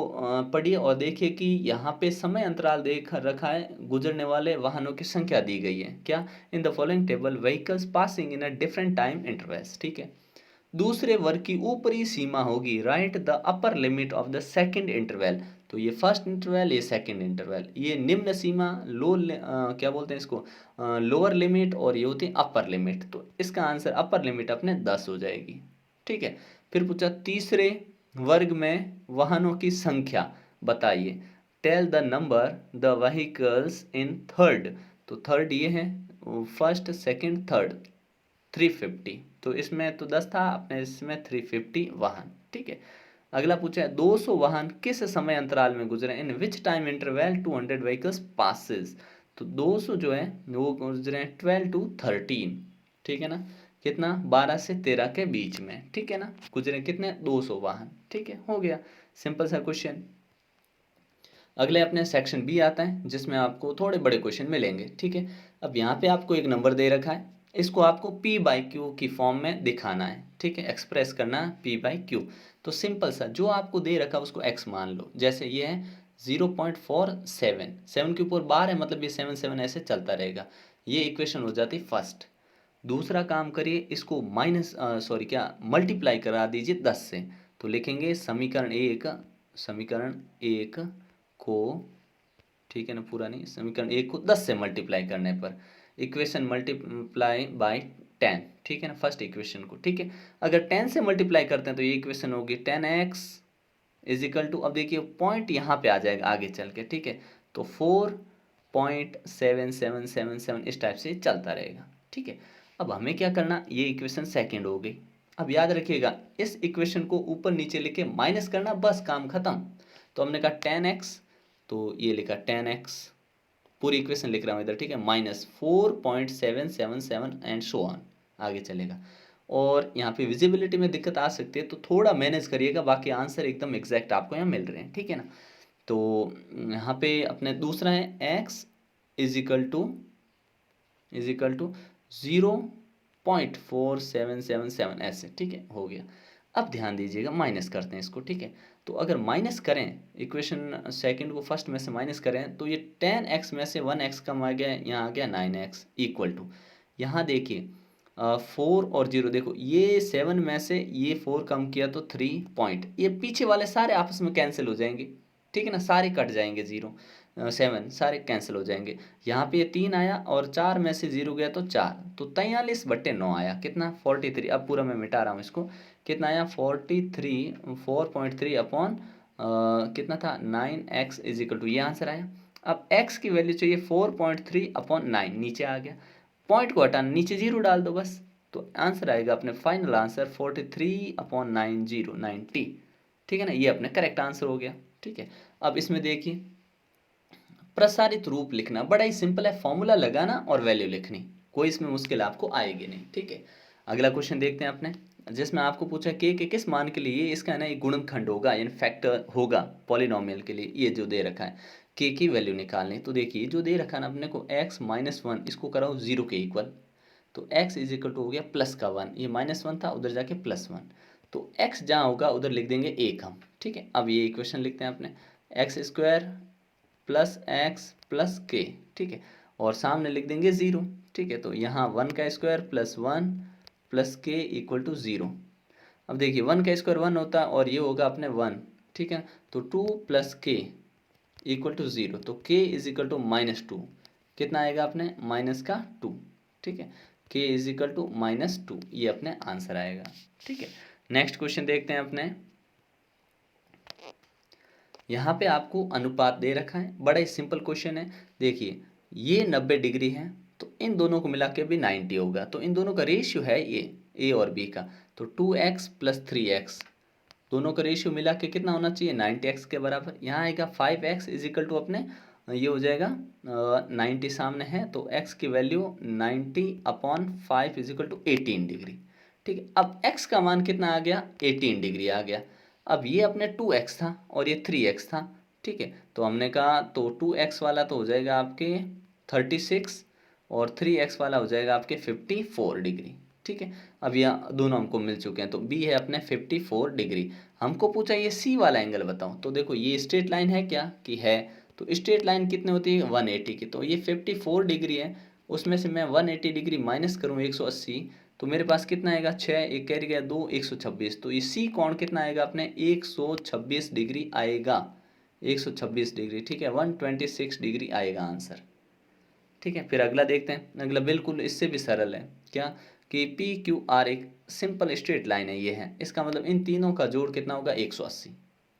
पढ़िए और देखिए कि यहाँ पे समय अंतराल देख रखा है, गुजरने वाले वाहनों की संख्या दी गई है। क्या? In the following table vehicles passing in a different time intervals. ठीक है। दूसरे वर्ग की ऊपरी सीमा होगी, right the upper limit of the second interval. तो ये फर्स्ट इंटरवल, ये सेकंड इंटरवल, ये निम्न सीमा क्या बोलते हैं इसको, लोअर लिमिट, और ये होती है अपर लिमिट। तो इसका आंसर अपर लिमिट अपने 10 हो जाएगी। ठीक है। फिर पूछा तीसरे वर्ग में वाहनों की संख्या बताइए। Tell the number the vehicles in third. तो थर्ड ये है, फर्स्ट सेकंड थर्ड, 350। तो इसमें तो 10 था, अपने इसमें 350 वाहन। ठीक है। अगला पूछा है 200 वाहन किस समय अंतराल में गुजरे, in which time interval 200 vehicles passes. तो 200 जो है वो गुजरे 12 to 13। ठीक है ना, कितना, 12 से 13 के बीच में। ठीक है ना, गुजरे कितने, 200 वाहन। ठीक है, हो गया, सिंपल सा क्वेश्चन। अगले अपने सेक्शन बी आता है, जिसमें आपको थोड़े बड़े क्वेश्चन मिलेंगे। ठीक है। अब यहाँ पे आपको एक नंबर दे रखा है, इसको आपको पी बाई क्यू की फॉर्म में दिखाना है। ठीक है, एक्सप्रेस करना है पी बाई क्यू। तो सिंपल सा जो आपको दे रखा है उसको एक्स मान लो। जैसे ये है 0.47, 7 के ऊपर बार है, मतलब ये 7 7 ऐसे चलता रहेगा। ये इक्वेशन हो जाती फर्स्ट। दूसरा काम करिए, इसको मल्टीप्लाई करा दीजिए 10 से। तो लिखेंगे समीकरण एक को, ठीक है ना, पूरा नहीं, समीकरण एक को 10 से मल्टीप्लाई करने पर इक्वेशन मल्टीप्लाई बाय 10। ठीक है ना, फर्स्ट इक्वेशन को। ठीक है। अगर 10 से मल्टीप्लाई करते हैं तो ये इक्वेशन होगी 10x इज इक्वल टू, अब देखिए पॉइंट यहाँ पे आ जाएगा आगे चल के। ठीक है। तो 4.7777 इस टाइप से चलता रहेगा। ठीक है। अब हमें क्या करना, ये इक्वेशन सेकंड हो गई। अब याद रखिएगा, इस इक्वेशन को ऊपर नीचे लिखे माइनस करना, बस काम खत्म। तो हमने कहा 10x, तो ये लिखा 10x, पूरी इक्वेशन लिख रहा हूँ इधर। ठीक है, -4.777 एंड सो ऑन, आगे चलेगा। और यहाँ पे विजिबिलिटी में दिक्कत आ सकती है, तो थोड़ा मैनेज करिएगा, बाकी आंसर एकदम एग्जैक्ट आपको यहाँ मिल रहे हैं। ठीक है ना। तो यहाँ पे अपने दूसरा है x इज इक्वल टू 0.4777 ऐसे। ठीक है, हो गया। अब ध्यान दीजिएगा, माइनस करते हैं इसको। ठीक है। तो अगर माइनस करें, इक्वेशन सेकंड को फर्स्ट में से माइनस करें, तो ये 10x में से 1x कम आ गया, यहाँ आ गया 9x इक्वल टू, यहाँ देखिए 4 और 0, देखो ये 7 में से ये 4 कम किया तो 3 पॉइंट, ये पीछे वाले सारे आपस में कैंसिल हो जाएंगे। ठीक है ना, सारे कट जाएंगे, 0 7 सारे कैंसिल हो जाएंगे। यहाँ पे ये 3 आया और 4 में से 0 गया तो 4, तो 43/9 आया, कितना, 43। अब पूरा मैं मिटा रहा हूँ इसको, कितना आया, 4.3 अपॉन कितना था, 9x इज इक्वल टू, ये आंसर आया। अब x की वैल्यू चाहिए 4.3/9, नीचे आ गया, पॉइंट को हटाना, नीचे 0 डाल दो बस। तो आंसर आएगा अपने फाइनल आंसर 43/90। ठीक है ना, ये अपने करेक्ट आंसर हो गया। ठीक है। अब इसमें देखिए, प्रसारित रूप लिखना बड़ा ही सिंपल है, फॉर्मूला लगाना और वैल्यू लिखनी, कोई इसमें मुश्किल आपको आएगी नहीं। ठीक है। अगला क्वेश्चन देखते हैं अपने, जिसमें आपको पूछा के किस मान के लिए, ये इसका है ना, ये गुणनखंड होगा यानी फैक्टर होगा पॉलिनोमियल के लिए, ये जो दे रखा है के की वैल्यू निकालनी। तो देखिए जो दे रखा है ना अपने को x-1, इसको कराओ 0 के इक्वल। तो x इज इक्वल टू हो गया +1, ये -1 था, उधर जाके +1। तो x जहाँ होगा उधर लिख देंगे 1 हम। ठीक है। अब ये इक्वेशन लिखते हैं अपने, x² + x + k। ठीक है। और सामने लिख देंगे 0। ठीक है। तो यहाँ 1 का स्क्वायर +1 + k = 0। अब देखिए 1 का स्क्वायर 1 होता है और ये होगा अपने 1। ठीक है। तो 2 + k = 0, तो k = -2, कितना आएगा अपने, -2। ठीक है, k = -2, ये अपने आंसर आएगा। ठीक है। नेक्स्ट क्वेश्चन देखते हैं अपने, यहाँ पे आपको अनुपात दे रखा है, बड़ा ही सिंपल क्वेश्चन है। देखिए ये 90 डिग्री है, तो इन दोनों को मिला के भी 90 होगा, तो इन दोनों का रेशियो है ये ए और बी का। तो 2x + 3x, दोनों का रेशियो मिला के कितना होना चाहिए, 90x के बराबर। यहाँ आएगा 5x इज इक्वल टू अपने, ये हो जाएगा 90 सामने है, तो x की value 90/5 is equal to 18 degree. ठीक है। अब x का मान कितना आ गया, 18 डिग्री आ गया। अब ये अपने 2x था और ये 3x था। ठीक है। तो हमने कहा, तो 2x वाला तो हो जाएगा आपके 36 और 3x वाला हो जाएगा आपके 54 डिग्री। ठीक है। अब यहाँ दोनों हमको मिल चुके हैं, तो बी है अपने 54 डिग्री। हमको पूछा ये सी वाला एंगल बताओ, तो देखो ये स्ट्रेट लाइन है क्या कि है, तो स्ट्रेट लाइन कितनी होती है 180 की, तो ये 54 डिग्री है, उसमें से मैं 180 डिग्री माइनस करूँ 180, तो मेरे पास कितना आएगा 6, एक कैरी गया 2, 126, तो ये सी कोण कितना आएगा अपने 126 डिग्री आएगा, 126 डिग्री, ठीक है, 126 डिग्री आएगा आंसर। ठीक है, फिर अगला देखते हैं। अगला बिल्कुल इससे भी सरल है, क्या कि पी क्यू आर एक सिंपल स्ट्रेट लाइन है, ये है, इसका मतलब इन तीनों का जोड़ कितना होगा 180।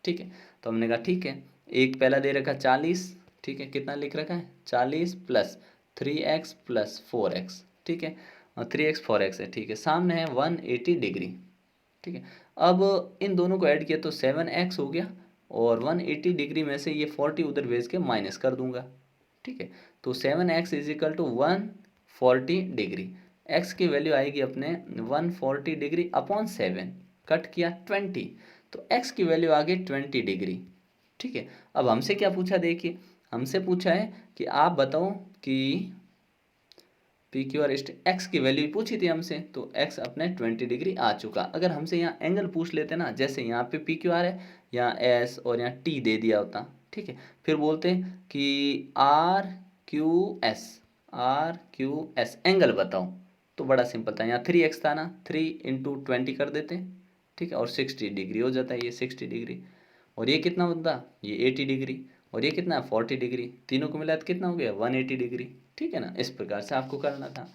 ठीक है, तो हमने कहा ठीक है, एक पहला दे रखा 40, ठीक है, कितना लिख रखा है 40 प्लस 3x प्लस 4x, ठीक है, और 3x 4x है, ठीक है, सामने है 180 डिग्री। ठीक है, अब इन दोनों को ऐड किया तो 7x हो गया, और 180 डिग्री में से ये 40 उधर भेज के माइनस कर दूंगा। ठीक है, तो 7x is equal to 140 degree, x की वैल्यू आएगी अपने 140 डिग्री अपॉन 7, कट किया 20, तो x की वैल्यू आ गई 20 डिग्री। ठीक है, अब हमसे क्या पूछा, देखिए हमसे पूछा है कि आप बताओ कि पी क्यू आर एक्स की वैल्यू पूछी थी हमसे, तो एक्स अपने 20 डिग्री आ चुका। अगर हमसे यहाँ एंगल पूछ लेते ना, जैसे यहाँ पे पी क्यू आर है, यहाँ एस और यहाँ टी दे दिया होता, ठीक है, फिर बोलते कि आर क्यू एस एंगल बताओ, तो बड़ा सिंपल था, यहाँ 3x था ना, 3 × 20 कर देते, ठीक है, और 60 डिग्री हो जाता है, ये 60 डिग्री, और ये कितना होता, ये 80 डिग्री, और ये कितना है 40 डिग्री, तीनों को मिला तो कितना हो गया 180 डिग्री। ठीक है ना, इस प्रकार से आपको करना था।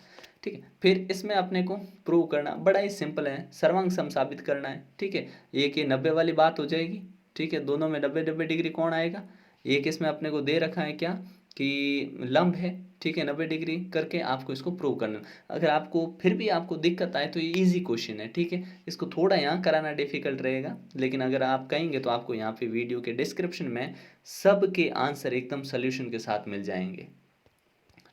ठीक है, फिर इसमें अपने को प्रूव करना बड़ा ही सिंपल है, सर्वांग सम साबित करना है। ठीक है, एक ये 90 वाली बात हो जाएगी, ठीक है, दोनों में 90 डिग्री कौन आएगा, एक इसमें अपने को दे रखा है क्या कि लंब है, ठीक है, 90 डिग्री करके आपको इसको प्रूव करना। अगर आपको फिर भी आपको दिक्कत आए तो ये इजी क्वेश्चन है, ठीक है, इसको थोड़ा यहाँ कराना डिफिकल्ट रहेगा, लेकिन अगर आप कहेंगे तो आपको यहाँ पे वीडियो के डिस्क्रिप्शन में सबके आंसर एकदम सोल्यूशन के साथ मिल जाएंगे।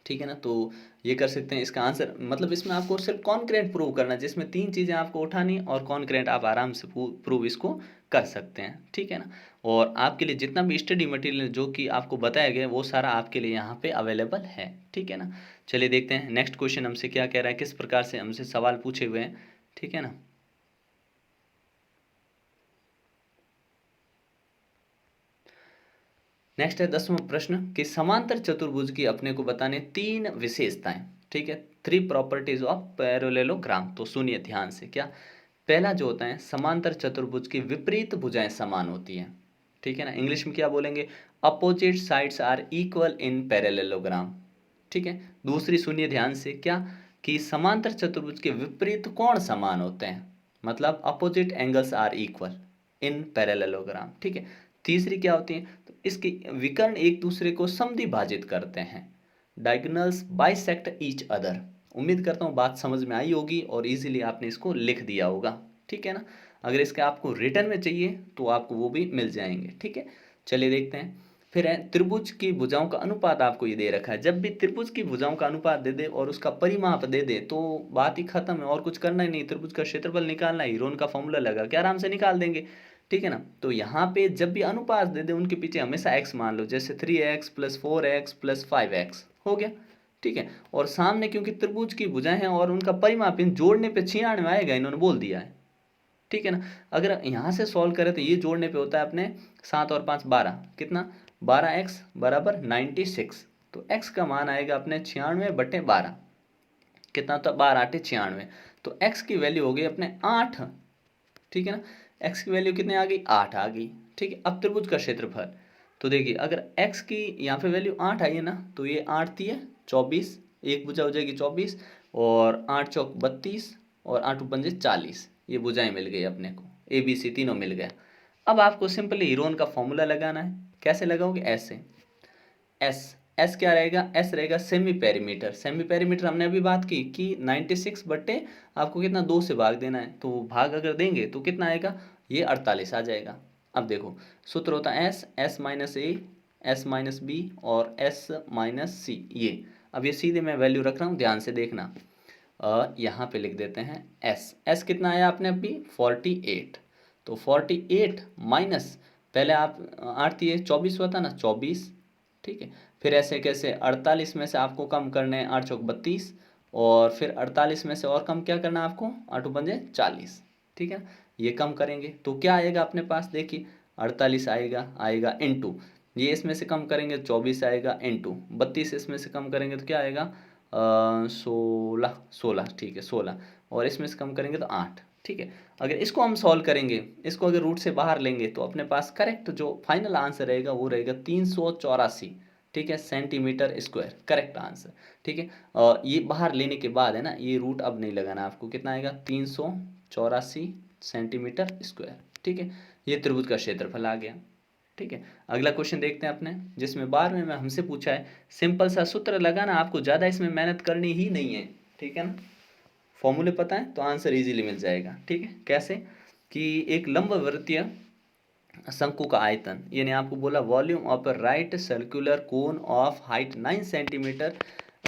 ठीक है ना, तो ये कर सकते हैं इसका आंसर, मतलब इसमें आपको सिर्फ कॉन्क्रेंट प्रूव करना है, जिसमें 3 चीज़ें आपको उठानी और कॉन्क्रेंट आप आराम से प्रूव इसको कर सकते हैं। ठीक है ना, और आपके लिए जितना भी स्टडी मटेरियल जो कि आपको बताया गया वो सारा आपके लिए यहाँ पे अवेलेबल है। ठीक है ना, चलिए देखते हैं नेक्स्ट क्वेश्चन हमसे क्या कह रहा है, किस प्रकार से हमसे सवाल पूछे हुए हैं। ठीक है ना, नेक्स्ट है 10वां प्रश्न कि समांतर चतुर्भुज की अपने को बताने 3 विशेषताएं। ठीक है, 3 प्रॉपर्टीज ऑफ पैरेललोग्राम, तो सुनिए ध्यान से। क्या, पहला जो होता है समांतर चतुर्भुज की विपरीत भुजाएं समान होती हैं। ठीक है ना, इंग्लिश में क्या बोलेंगे, opposite sides are equal in parallelogram. ठीक है, दूसरी सुनिए ध्यान से, क्या कि समांतर चतुर्भुज के विपरीत कोण समान होते हैं, मतलब opposite angles are equal in parallelogram. ठीक है, तीसरी क्या होती है, तो इसके विकर्ण एक दूसरे को समद्विभाजित करते हैं, डायगोनल्स बाइसेक्ट ईच अदर। उम्मीद करता हूँ बात समझ में आई होगी और इजीली आपने इसको लिख दिया होगा। ठीक है ना, अगर इसके आपको रिटर्न में चाहिए तो आपको वो भी मिल जाएंगे। ठीक है, चलिए देखते हैं। फिर है त्रिभुज की भुजाओं का अनुपात, आपको ये दे रखा है, जब भी त्रिभुज की भुजाओं का अनुपात दे दे और उसका परिमाप दे दे तो बात ही खत्म है, और कुछ करना ही नहीं, त्रिभुज का क्षेत्रफल निकालना है, हीरोन का फॉर्मूला लगा के आराम से निकाल देंगे। ठीक है ना, तो यहाँ पे जब भी अनुपात दे दे उनके पीछे हमेशा x मान लो, जैसे 3x plus 4x plus 5x हो गया। ठीक है, और सामने क्योंकि त्रिभुज की भुजाएं हैं और उनका परिमाप इन जोड़ने पे 96 आएगा, इन्होंने बोल दिया है। ठीक है ना, अगर यहाँ से सॉल्व करें तो ये जोड़ने पे होता है अपने 7 और 5 12, कितना 12x बराबर 96, तो x का मान आएगा अपने 96/12, कितना होता है 12 8 96, तो x की वैल्यू हो गई अपने 8। ठीक है ना, x की वैल्यू कितने आ गई 8 आ गई। ठीक है, अब त्रिभुज का क्षेत्रफल, तो देखिए अगर x की यहाँ पे वैल्यू 8 आई है ना, तो ये 8 थी है 24, एक भुजा हो जाएगी 24, और 8 चौक 32, और 8 पंजे 40, ये भुजाएं मिल गई अपने को, ए बी सी तीनों मिल गया। अब आपको सिंपली हीरोन का फॉर्मूला लगाना है, कैसे लगाओगे, ऐसे, एस, एस क्या रहेगा, एस रहेगा सेमी पेरीमीटर। सेमी पेरीमीटर हमने अभी बात की कि 96 बट्टे आपको कितना 2 से भाग देना है, तो भाग अगर देंगे तो कितना आएगा, ये 48 आ जाएगा। अब देखो सूत्र होता है एस, एस माइनस ए, एस माइनस बी और एस माइनस सी, ये अब ये सीधे मैं वैल्यू रख रहा हूँ, ध्यान से देखना। यहाँ पे लिख देते हैं एस, एस कितना आया आपने अभी 48, तो 48 माइनस, पहले आप 8 थी 24 हुआ था ना 24। ठीक है, फिर ऐसे कैसे 48 में से आपको कम करने हैं 8 चौक 32, और फिर 48 में से और कम क्या करना है आपको, 8 पंजे 40, ठीक है। ये कम करेंगे तो क्या आएगा अपने पास, देखिए 48 आएगा, आएगा इनटू, ये इसमें से कम करेंगे 24 आएगा इनटू 32, इसमें से कम करेंगे तो क्या आएगा 16, 16 ठीक है 16, और इसमें से कम करेंगे तो 8, ठीक है। अगर इसको हम सॉल्व करेंगे, इसको अगर रूट से बाहर लेंगे तो अपने पास करेक्ट जो फाइनल आंसर रहेगा वो रहेगा 384, ठीक है, सेंटीमीटर स्क्वायर, करेक्ट आंसर, ठीक है। ये बाहर लेने के बाद है ना, ये रूट अब नहीं लगाना आपको, कितना आएगा 384 सेंटीमीटर स्क्वायर, ठीक है। ये त्रिभुज का क्षेत्रफल आ गया, ठीक है। अगला क्वेश्चन देखते हैं अपने, जिसमें 12वें में हमसे पूछा है, सिंपल सा सूत्र लगाना, आपको ज़्यादा इसमें मेहनत करनी ही नहीं है, ठीक है ना, फॉर्मूले पता है तो आंसर इजीली मिल जाएगा, ठीक है। कैसे कि एक लंबवर्तीय शंकु का आयतन, यानी आपको बोला volume of right circular cone of height 9 centimetre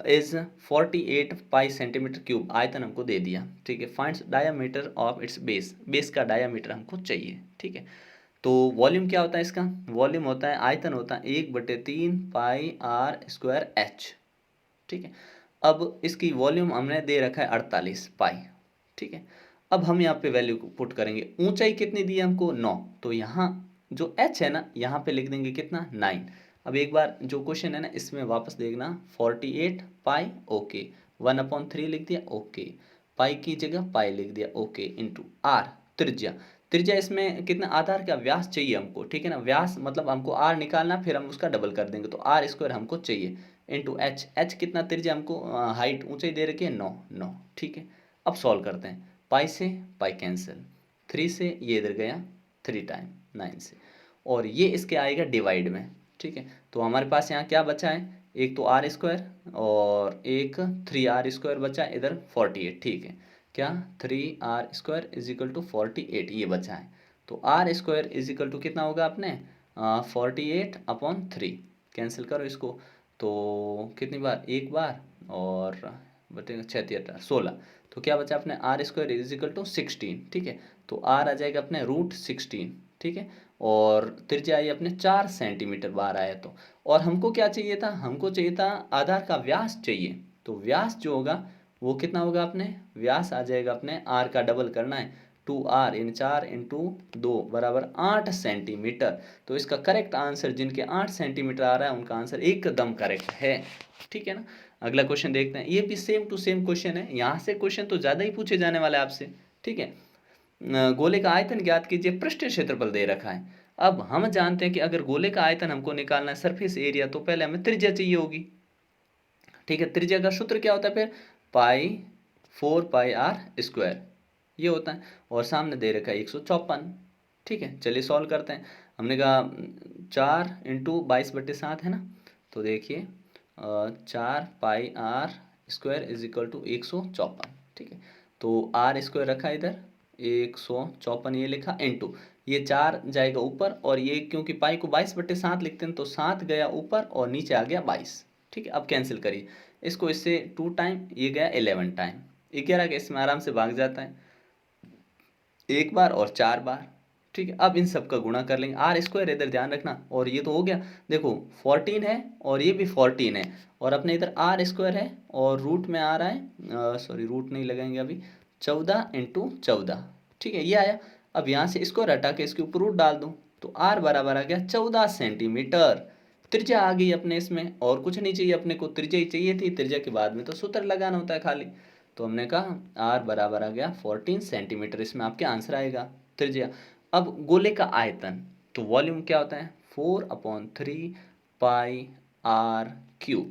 is 48 pi centimetre cube, आयतन हमको दे दिया, ठीक है। Finds diameter of its base, base का डायामीटर हमको चाहिए, ठीक है। तो वॉल्यूम क्या होता है इसका, वॉल्यूम होता है, आयतन होता है 1/3 पाई आर स्क्वायर एच, ठीक है। अब इसकी वॉल्यूम हमने दे रखा है 48 पाई, ठीक है। अब हम यहाँ पे वैल्यू पुट करेंगे, ऊंचाई कितनी दी है हमको 9, तो यहाँ जो h है ना यहाँ पे लिख देंगे कितना 9। अब एक बार जो क्वेश्चन है ना इसमें वापस देखना, 48 पाई ओके, 1/3 लिख दिया ओके, पाई की जगह पाई लिख दिया ओके, इंटू आर त्रिज्या, त्रिज्या इसमें कितना आधार का व्यास चाहिए हमको, ठीक है ना, व्यास मतलब हमको आर निकालना, फिर हम उसका डबल कर देंगे तो आर स्क्वायर हमको चाहिए, इंटू एच, एच कितना त्रिज्या हमको, हाइट ऊंचाई दे रखी है 9, 9, ठीक है। अब सॉल्व करते हैं, पाई से पाई कैंसिल, 3 से ये इधर गया 3 टाइम 9 से, और ये इसके आएगा डिवाइड में, ठीक है। तो हमारे पास यहाँ क्या बचा है, एक तो आर स्क्वायर और एक 3r स्क्वायर बचा है इधर 48, ठीक है। क्या 3r² इज इक्वल टू 48 ये बचा है, तो R square is equal to कितना होगा अपने 48/3, कैंसिल करो इसको, तो कितनी बार, एक बार, और बटेगा 6×3 = 16, तो क्या बचा अपने r² इज इक्वल टू 16, ठीक है। तो r आ जाएगा अपने √16, ठीक है, और त्रिज्या आई अपने 4 सेंटीमीटर बाहर आया तो, और हमको क्या चाहिए था, हमको चाहिए था आधार का व्यास चाहिए, तो व्यास जो होगा वो कितना होगा अपने, व्यास आ जाएगा अपने r का डबल करना है 2r, इन 4 इंटू 2 बराबर 8 सेंटीमीटर, तो इसका करेक्ट आंसर जिनके 8 सेंटीमीटर आ रहा है उनका आंसर एकदम करेक्ट है, ठीक है ना। अगला क्वेश्चन देखते हैं, ये भी सेम टू सेम क्वेश्चन है, यहाँ से क्वेश्चन तो ज़्यादा ही पूछे जाने वाले आपसे, ठीक है। गोले का आयतन ज्ञात कीजिए, पृष्ठीय क्षेत्रफल दे रखा है। अब हम जानते हैं कि अगर गोले का आयतन हमको निकालना है, सरफेस एरिया, तो पहले हमें त्रिज्या चाहिए होगी, ठीक है। त्रिज्या का सूत्र क्या होता है फिर, पाई 4πr², ये होता है, और सामने दे रखा है 154, ठीक है। चलिए सॉल्व करते हैं, हमने कहा 4 इंटू 22/7 है ना, तो देखिए 4πr² इज इक्वल टू 154, ठीक है। तो आर स्क्वायर रखा इधर 154 ये लिखा, इंटू ये 4 जाएगा ऊपर, और ये क्योंकि पाई को 22/7 लिखते हैं तो 7 गया ऊपर और नीचे आ गया 22, ठीक है। अब कैंसिल करिए इसको, इससे 2 टाइम, ये गया 11 टाइम, 11 के इसमें आराम से भाग जाता है, एक बार और 4 बार, ठीक है। अब इन सब का गुणा कर लेंगे, r² इधर ध्यान रखना, और ये तो हो गया, देखो 14 है और ये भी 14 है, और अपने इधर r² है और रूट में आ रहा है, सॉरी रूट नहीं लगाएंगे अभी, 14 इंटू 14, ठीक है, ये आया। अब यहाँ से इसको हटा के इसके ऊपर रूट डाल दूँ, तो r बराबर आ गया 14 सेंटीमीटर, त्रिज्या आ गई अपने इसमें, और कुछ नहीं चाहिए अपने को, त्रिज्या ही चाहिए थी, त्रिज्या के बाद में तो सूत्र लगाना होता है खाली, तो हमने कहा r बराबर आ गया 14 सेंटीमीटर, इसमें आपके आंसर आएगा त्रिज्या। अब गोले का आयतन, तो वॉल्यूम क्या होता है 4/3 पाई r³,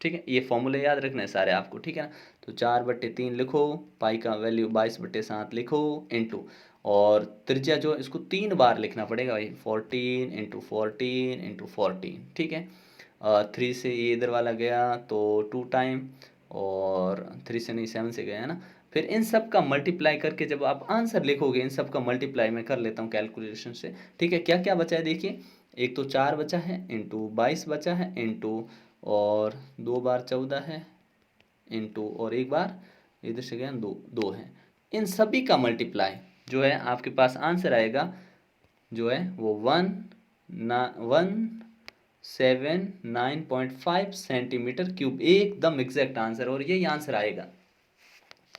ठीक है। ये फॉर्मूले याद रखना है सारे आपको, ठीक है ना। तो 4/3 लिखो, पाई का वैल्यू 22/7 लिखो, इंटू, और त्रिज्या जो इसको 3 बार लिखना पड़ेगा भाई, 14 इंटू 14 इंटू 14, ठीक है। 3 से ये इधर वाला गया तो 2 टाइम, और 3 से नहीं 7 से गया है ना, फिर इन सब का मल्टीप्लाई करके जब आप आंसर लिखोगे, इन सब का मल्टीप्लाई मैं कर लेता हूँ कैलकुलेशन से, ठीक है। क्या क्या बचा है देखिए, एक तो 4 बचा है, इंटू 22 बचा है, इंटू, और 2 बार 14 है, इंटू, और एक बार इधर से गया 2, 2 है, इन सभी का मल्टीप्लाई जो है आपके पास आंसर आएगा, जो है वो 1 ना 1 79.5 सेंटीमीटर क्यूब, एकदम एग्जैक्ट आंसर, और यही आंसर आएगा।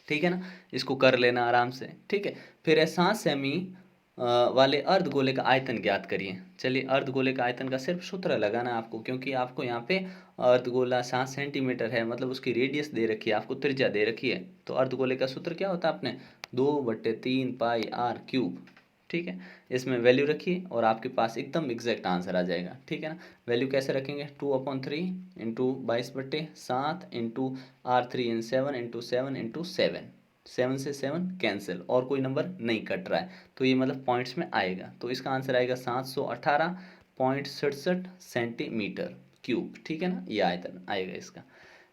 ठीक है ना, इसको कर लेना आराम से। ठीक है, फिर है 7 सेमी वाले अर्धगोले का आयतन ज्ञात करिए। चलिए, अर्धगोले का आयतन का सिर्फ सूत्र लगाना है आपको, क्योंकि आपको यहाँ पे अर्धगोला 7 सेंटीमीटर है, मतलब उसकी रेडियस दे रखी है, आपको त्रिज्या दे रखी है। तो अर्धगोले का सूत्र क्या होता है अपने, 2/3 पाई आर क्यूब। ठीक है, इसमें वैल्यू रखिए और आपके पास एकदम एग्जैक्ट आंसर आ जाएगा। ठीक है ना, वैल्यू कैसे रखेंगे, 2/3 इंटू 22/7 इंटू R3 × 7 7 से 7 कैंसिल, और कोई नंबर नहीं कट रहा है, तो ये मतलब पॉइंट्स में आएगा। तो इसका आंसर आएगा 718.67 सेंटीमीटर क्यूब। ठीक है ना, ये आयतन आएगा इसका।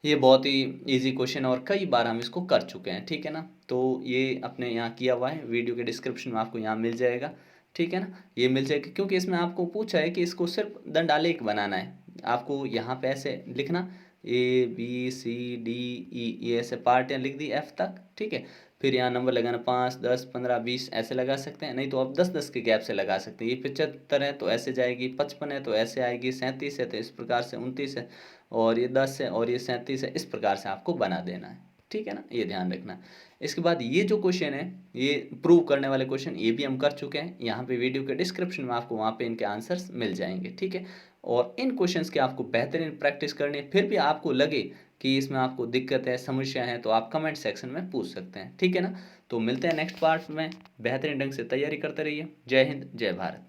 ये बहुत ही इजी क्वेश्चन है और कई बार हम इसको कर चुके हैं। ठीक है ना, तो ये अपने यहाँ किया हुआ है, वीडियो के डिस्क्रिप्शन में आपको यहाँ मिल जाएगा। ठीक है ना, ये मिल जाएगा क्योंकि इसमें आपको पूछा है कि इसको सिर्फ दंडालेख बनाना है। आपको यहाँ पे ऐसे लिखना, ABCDE, ये ऐसे पार्टियाँ लिख दी F तक। ठीक है, फिर यहाँ नंबर लगाना 5 10 15 20 ऐसे लगा सकते हैं, नहीं तो आप 10 10 के गैप से लगा सकते हैं। ये 75 है तो ऐसे जाएगी, 55 है तो ऐसे आएगी, 37 है तो इस प्रकार से, 29 है और ये 10 है और ये 37 है, इस प्रकार से आपको बना देना है। ठीक है ना, ये ध्यान रखना। इसके बाद ये जो क्वेश्चन है, ये प्रूव करने वाले क्वेश्चन ये भी हम कर चुके हैं, यहाँ पे वीडियो के डिस्क्रिप्शन में आपको वहाँ पे इनके आंसर्स मिल जाएंगे। ठीक है, और इन क्वेश्चंस की आपको बेहतरीन प्रैक्टिस करनी है। फिर भी आपको लगे कि इसमें आपको दिक्कत है, समस्या है, तो आप कमेंट सेक्शन में पूछ सकते हैं। ठीक है ना, तो मिलते हैं नेक्स्ट पार्ट में। बेहतरीन ढंग से तैयारी करते रहिए। जय हिंद, जय भारत।